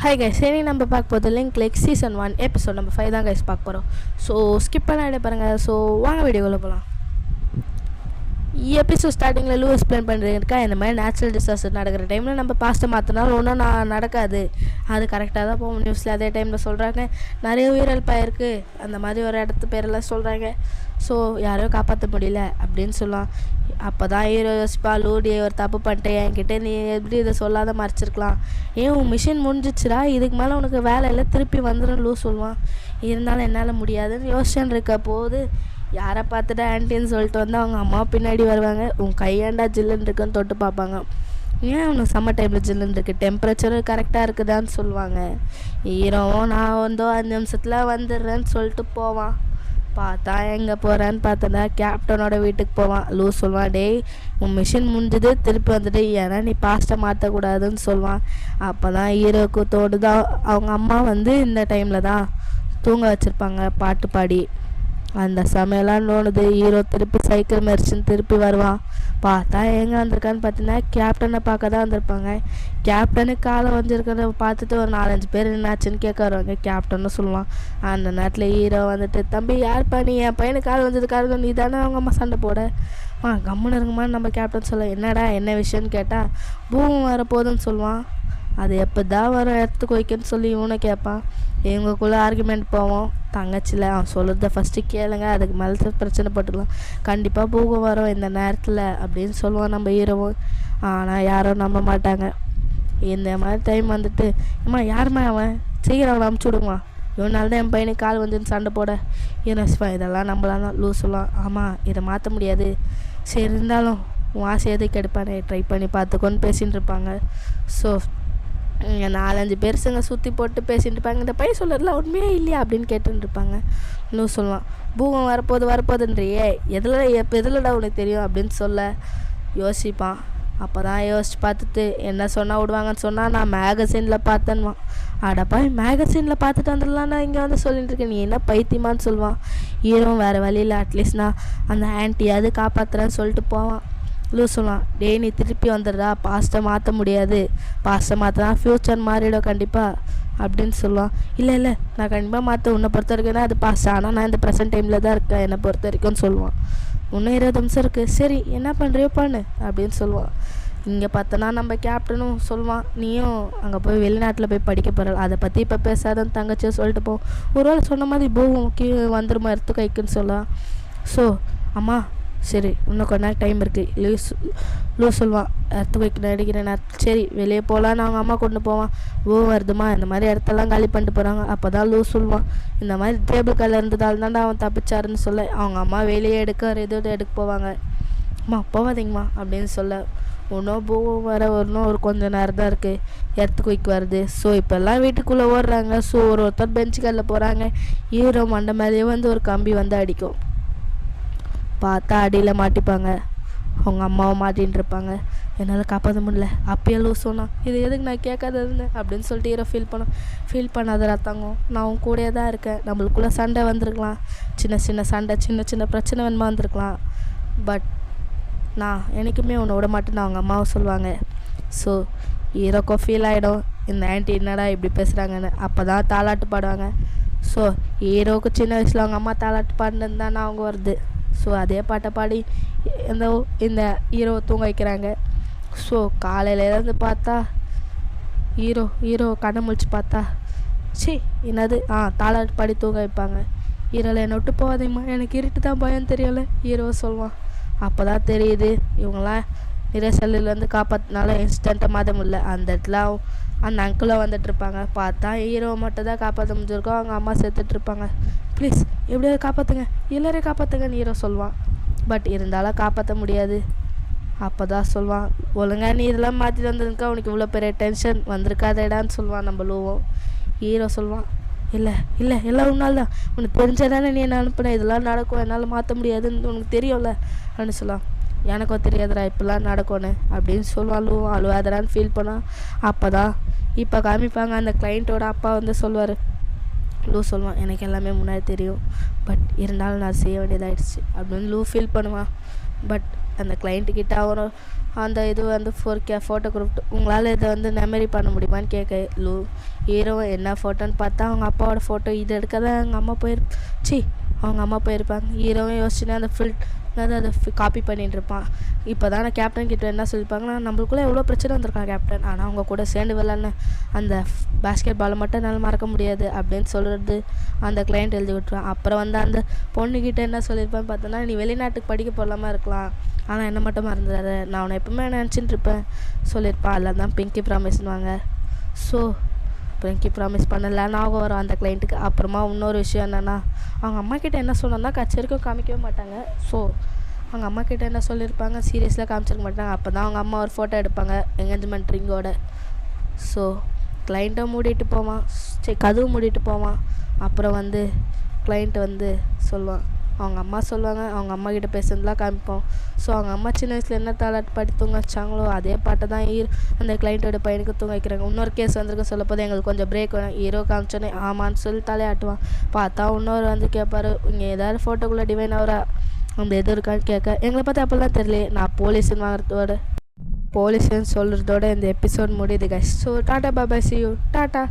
Hi guys, சரி நம்ம பார்க்க போகிறது link like season 1 episode number 5 தான் கைஸ் பார்க்க போகிறோம். ஸோ ஸ்கிப் பண்ண பாருங்கள். ஸோ வாங்க வீடியோக்குள்ளே போகலாம். எபிசோட் ஸ்டார்டிங்கில் லூ எக்ஸ்பிளைன் பண்ணிருக்கா, இந்த மாதிரி நேச்சுரல் டிசாஸ்டர் நடக்கிற டைமில் நம்ம பாஸ்ட்டை மாற்றினாலும் ஒன்றும் நடக்காது, அது கரெக்டாக தான் போகும். நியூஸில் அதே டைமில் சொல்கிறாங்க நிறைய உயிரிழப்பு ஆயிருக்கு, அந்த மாதிரி ஒரு இடத்து பேரெல்லாம் சொல்கிறாங்க. ஸோ யாரையும் காப்பாற்ற முடியல அப்படின்னு சொல்லலாம். அப்போ தான் ஹீரோ யோசிப்பா, லூடி ஒரு தப்பு பண்ணிட்டேன், என்கிட்ட நீ எப்படி இதை சொல்லாத மறைச்சிருக்கலாம், ஏன் உன் மிஷின் முடிஞ்சிச்சுரா, இதுக்கு மேலே உனக்கு வேலை இல்லை, திருப்பி வந்துடும் லூ சொல்லுவான். இருந்தாலும் என்னால் முடியாதுன்னு யோசனை இருக்க போது யாரை பார்த்துட்டு ஆன்ட்டின்னு சொல்லிட்டு வந்து அவங்க அம்மா பின்னாடி வருவாங்க. உன் கையாண்டா ஜில்லுன்னு இருக்குன்னு தொட்டு பார்ப்பாங்க. ஏன் உனக்கு சம்மர் டைமில் ஜில்லுன்னு இருக்குது, டெம்பரேச்சரும் கரெக்டாக இருக்குதான்னு சொல்லுவாங்க. ஹீரோவும் நான் 5 நிமிஷத்தில் வந்துடுறேன்னு சொல்லிட்டு போவான். பார்த்தா எங்கே போகிறான்னு பார்த்தா கேப்டனோட வீட்டுக்கு போவான். லூ சொல்லுவான், டேய் உன் மிஷின் முடிஞ்சது, திருப்பி வந்துட்டு ஏன்னா நீ பாஸ்ட்டை மாற்றக்கூடாதுன்னு சொல்லுவான். அப்போ தான் ஹீரோவுக்கு தோடுதான், அவங்க அம்மா இந்த டைமில் தான் தூங்க வச்சுருப்பாங்க பாட்டு பாடி. அந்த சமையலாம் தோணுது. ஹீரோ திருப்பி சைக்கிள் மெரிச்சுன்னு திருப்பி வருவான். பார்த்தா எங்கே வந்திருக்கான்னு பார்த்தீங்கன்னா கேப்டனை பார்க்க தான் வந்திருப்பாங்க. கேப்டனுக்கு காலை வந்துருக்கிறத பார்த்துட்டு ஒரு 4-5 பேர் என்னாச்சுன்னு கேட்க வருவாங்க. கேப்டன்னு சொல்லுவான். அந்த நேரத்தில் ஹீரோ தம்பி யார்ப்பா நீ, என் பையனுக்கு கால் வந்ததுக்காக நீ தானே அவங்க அம்மா சண்டை போட, கம்முன்னு இருக்குமான்னு நம்ம கேப்டன் சொல்ல. என்னடா என்ன விஷயம்னு கேட்டால் பூமி வரப்போகுதுன்னு சொல்லுவான். அது எப்போ தான் வர இடத்துக்கு வைக்கன்னு சொல்லி இவனை கேட்பான். இவங்களுக்குள்ளே ஆர்குமெண்ட் போவோம். தங்கச்சியில் அவன் சொல்கிறத ஃபஸ்ட்டு கேளுங்க, அதுக்கு மேலே பிரச்சனை பட்டுக்கலாம், கண்டிப்பாக பூகம் வரும் இந்த நேரத்தில் அப்படின்னு சொல்லுவான் நம்ம ஹீரோவும். ஆனால் யாரும் நம்ப மாட்டாங்க. இந்த மாதிரி டைம் அம்மா யாருமா அவன், சீக்கிரம் அவனை அமுச்சு விடுமா, இவனால தான் என் பையனுக்கு கால் வந்துன்னு சண்டை போட. யூனஸ்பா இதெல்லாம் நம்மளாம் தான் லூ சொல்லலாம். ஆமாம் இதை மாற்ற முடியாது, சரி இருந்தாலும் உன் ஆசை எதுக்கு எடுப்பானே, ட்ரை பண்ணி பார்த்துக்கோன்னு பேசிகிட்டு இருப்பாங்க. ஸோ 4-5 பேருங்க சுற்றி போட்டு பேசிகிட்டு இருப்பாங்க. இந்த பையன் சொல்கிறதுலாம் உண்மையே இல்லையா அப்படின்னு கேட்டுருப்பாங்க. இன்னும் சொல்லுவான், பூகம் வரப்போகுதுன்றியே, எதிலடா உனக்கு தெரியும் அப்படின்னு சொல்ல யோசிப்பான். அப்போ தான் யோசிச்சு பார்த்துட்டு என்ன சொன்னால் விடுவாங்கன்னு சொன்னால், நான் மேகசினில் பார்த்தேன்வான். அடப்பா மேகசினில் பார்த்துட்டு வந்துடலான்னா இங்கே சொல்லிட்டு இருக்கேன், நீ என்ன பைத்தியமான்னு சொல்லுவான். ஹீரோ வேறு வழியில் அட்லீஸ்ட் நான் அந்த ஆன்ட்டியாவது காப்பாற்றுறேன்னு சொல்லிட்டு போவான். லூ சொல்லலாம், டேய் நீ திருப்பி வந்துடுறா, பாஸ்ட்டை மாற்ற முடியாது, பாஸ்ட்டை மாற்றினா ஃப்யூச்சர் மாறிடும் கண்டிப்பாக அப்படின்னு சொல்லுவான். இல்லை நான் கண்டிப்பாக மாற்ற, உன்னை பொறுத்த வரைக்கும்னா அது பாஸ்ட், ஆனால் நான் இந்த ப்ரெசன்ட் டைமில் தான் இருக்கேன் என்னை பொறுத்த வரைக்கும்னு சொல்லுவான். இன்னும் 20 நிமிஷம் இருக்குது, சரி என்ன பண்ணுறியோ பண்ணு அப்படின்னு சொல்லுவான். இங்கே பார்த்தோன்னா நம்ம கேப்டனும் சொல்லுவான், நீயும் அங்கே போய் வெளிநாட்டில் போய் படிக்க போகிற, அதை பற்றி இப்போ பேசாதன்னு தங்கச்சியை சொல்லிட்டு போ, ஒரு வேளை சொன்ன மாதிரி பூவும் வந்துருமா எடுத்து கைக்குன்னு சொல்லலாம். ஸோ அம்மா சரி இன்னும் கொஞ்ச நேரம் டைம் இருக்குது, லூ சொல்லுவான், இடத்து வைக்க நடிக்கிற நேரத்தில் சரி வெளியே போகலான்னு அவங்க அம்மா கொண்டு போவான். வருதுமா இந்த மாதிரி இடத்தெல்லாம் காலி பண்ணிட்டு போகிறாங்க. அப்போ தான் லூ சொல்லுவான், இந்த மாதிரி டேபிள் கல்ல இருந்ததால் தாண்டா அவன் தப்பிச்சாருன்னு சொல்ல அவங்க அம்மா வெளியே எடுக்க போவாங்க. அம்மா போவாதீங்கம்மா அப்படின்னு சொல்ல, இன்னும் பூவும் வர ஒரு கொஞ்சம் நேரம் தான் இருக்குது, இடத்துக்கு வைக்க வருது. ஸோ இப்போல்லாம் வீட்டுக்குள்ளே ஓடுறாங்க. ஸோ ஒருத்தர் பெஞ்சு கல்ல போகிறாங்க. ஹீரோ மண்டை மேலேயே ஒரு கம்பி அடிக்கும். பார்த்தா அடியில் மாட்டிப்பாங்க, அவங்க அம்மாவும் மாட்டின்னு இருப்பாங்க. என்னால் காப்பாற்ற முடியல. அப்பயே லூ சொன்னான், இது எதுக்கு நான் கேட்காததுன்னு அப்படின்னு சொல்லிட்டு ஹீரோ ஃபீல் பண்ணாத ரத்தாங்கம், நான் உன் கூடயே தான் இருக்கேன், நம்மளுக்குள்ளே சண்டை வந்திருக்கலாம், சின்ன சண்டை சின்ன பிரச்சனை வேணுமா வந்திருக்கலாம், பட் நான் என்றைக்குமே உன்னை விட மாட்டேன்னு அவங்க அம்மாவும் சொல்லுவாங்க. ஸோ ஹீரோக்கும் ஃபீல் ஆகிடும், இந்த ஆன்ட்டி என்னடா இப்படி பேசுகிறாங்கன்னு. அப்போ தான் தாலாட்டு பாடுவாங்க. ஸோ ஹீரோவுக்கு சின்ன வயசில் அவங்க அம்மா தாலாட்டு பாடினது தானே அவங்க வருது. ஸோ அதே பாட்டை பாடி இந்த ஹீரோவை தூங்க வைக்கிறாங்க. ஸோ காலையிலேருந்து பார்த்தா ஹீரோ கண்ணை முழிச்சு பார்த்தா என்னது தாலாட்டு பாடி தூங்க வைப்பாங்க. ஹீரோவில் என்னை விட்டு போகாதீங்கம்மா, எனக்கு இருட்டு தான் பயம் தெரியல ஹீரோ சொல்லுவான். அப்போ தான் தெரியுது இவங்களாம் நிறைய செல்லுலேருந்து காப்பாற்றினால இன்ஸ்டண்ட்டை மாற்ற முடியல. அந்த இடத்துல அந்த அங்கிளும் வந்துட்டுருப்பாங்க. பார்த்தா ஹீரோவை மட்டும் தான் காப்பாற்ற முடிஞ்சிருக்கோம், அவங்க அம்மா செத்துட்ருப்பாங்க. ப்ளீஸ் எப்படியாவது காப்பாற்றுங்க, எல்லாரையும் காப்பாற்றுங்கன்னு ஹீரோ சொல்லுவான். பட் இருந்தாலும் காப்பாற்ற முடியாது. அப்போ தான் சொல்லுவான், ஒழுங்கா நீ இதெல்லாம் மாற்றிட்டு வந்திருக்கா, உனக்கு இவ்வளோ பெரிய டென்ஷன் வந்திருக்காதேடான்னு சொல்லுவான் நம்ம லூவும். ஹீரோ சொல்லுவான், இல்லை எல்லாம் உன்னால் தான், உனக்கு தெரிஞ்சதானே நீ என்ன அனுப்புன, இதெல்லாம் நடக்கும், என்னால் மாற்ற முடியாதுன்னு உனக்கு தெரியும்ல அப்படின்னு சொல்லலாம். எனக்கும் தெரியாதுடா இப்போல்லாம் நடக்கும்னு அப்படின்னு சொல்லுவான். அழுவாதடான்னு ஃபீல் பண்ணான். அப்போ தான் இப்போ காமிப்பாங்க, அந்த கிளைண்ட்டோட அப்பா சொல்லுவார். லூ சொல்லுவான், எனக்கு எல்லாமே முன்னாடி தெரியும், பட் இருந்தாலும் நான் செய்ய வேண்டியதாகிடுச்சு அப்படின்னு லூ ஃபீல் பண்ணுவான். பட் அந்த கிளைண்ட்டுக்கிட்ட அவரும் அந்த இது 4K ஃபோட்டோ கொடுத்து உங்களால் இதை மெமரி பண்ண முடியுமான்னு கேட்க லூ ஹீரோ என்ன ஃபோட்டோன்னு பார்த்தா அவங்க அப்பாவோட ஃபோட்டோ. இது எடுக்க தான் அவங்க அம்மா போயிருப்பாங்க. ஹீரோவும் யோசிச்சுன்னா அந்த அதை காப்பி பண்ணிட்டு இருப்பான். இப்போ தான் கேப்டன் கிட்ட என்ன சொல்லியிருப்பாங்கன்னா, நம்மளுக்குள்ளே எவ்வளோ பிரச்சனை வந்திருக்கான் கேப்டன், ஆனால் அவங்க கூட சேர்ந்து விளாட்ன அந்த பேஸ்கெட் பாலை மட்டும் என்னால் மறக்க முடியாது அப்படின்னு சொல்கிறது அந்த கிளைண்ட் எழுதி விட்டுருவான். அப்புறம் வந்து அந்த பொண்ணுக்கிட்ட என்ன சொல்லியிருப்பான்னு பார்த்தோன்னா, நீ வெளிநாட்டுக்கு படிக்க போகலாமா இருக்கலாம், ஆனால் என்ன மட்டும் மறந்துடாத, நான் அவனை எப்பவுமே நினச்சிட்டு இருப்பேன் சொல்லியிருப்பான். அதில் தான் பிங்கி ப்ராமிஸ்னுவாங்க. ஸோ பிங்கி ப்ராமிஸ் பண்ணல ஞாபகம் வரும் அந்த கிளைண்ட்டுக்கு. அப்புறமா இன்னொரு விஷயம் என்னென்னா, அவங்க அம்மா கிட்ட என்ன சொன்னோன்னா கச்சேரிக்கும் காமிக்கவே மாட்டாங்க. ஸோ அவங்க அம்மா கிட்ட என்ன சொல்லியிருப்பாங்க, சீரியஸில் காமிச்சிருக்க மாட்டாங்க. அப்போ தான் அவங்க அம்மா ஒரு ஃபோட்டோ எடுப்பாங்க என்கேஜ்மெண்ட் ரிங்கோட. ஸோ கிளைண்ட்டை மூடிட்டு போவான், கதவு மூடிட்டு போவான். அப்புறம் வந்து கிளைண்ட் வந்து சொல்லுவான், அவங்க அம்மா சொல்லுவாங்க, அவங்க அம்மா கிட்ட பேசுறதுலாம் காமிப்போம். ஸோ அவங்க அம்மா சின்ன வயசில் என்ன தாலாட்டு பாடி தூங்க வச்சாங்களோ அதே பாட்டை தான் அந்த கிளைண்ட்டோட பையனுக்கு தூங்க வைக்கிறாங்க. இன்னொரு கேஸ் வந்திருக்க சொல்ல போது எங்களுக்கு கொஞ்சம் பிரேக் வேணும். ஹீரோ காமிச்சோன்னே ஆமான்னு சொல்லி தலையாட்டுவான். பார்த்தா இன்னொரு வந்து கேட்பாரு, இங்கே ஏதாவது ஃபோட்டோக்குள்ளே டிவைன் ஆகிறா அந்த எது இருக்கான்னு கேட்க, எங்களை பார்த்தா அப்போல்லாம் தெரியல, நான் போலீஸ்ன்னு சொல்கிறதோட இந்த எபிசோட் முடியுது guys. So tata bye, C you, tata.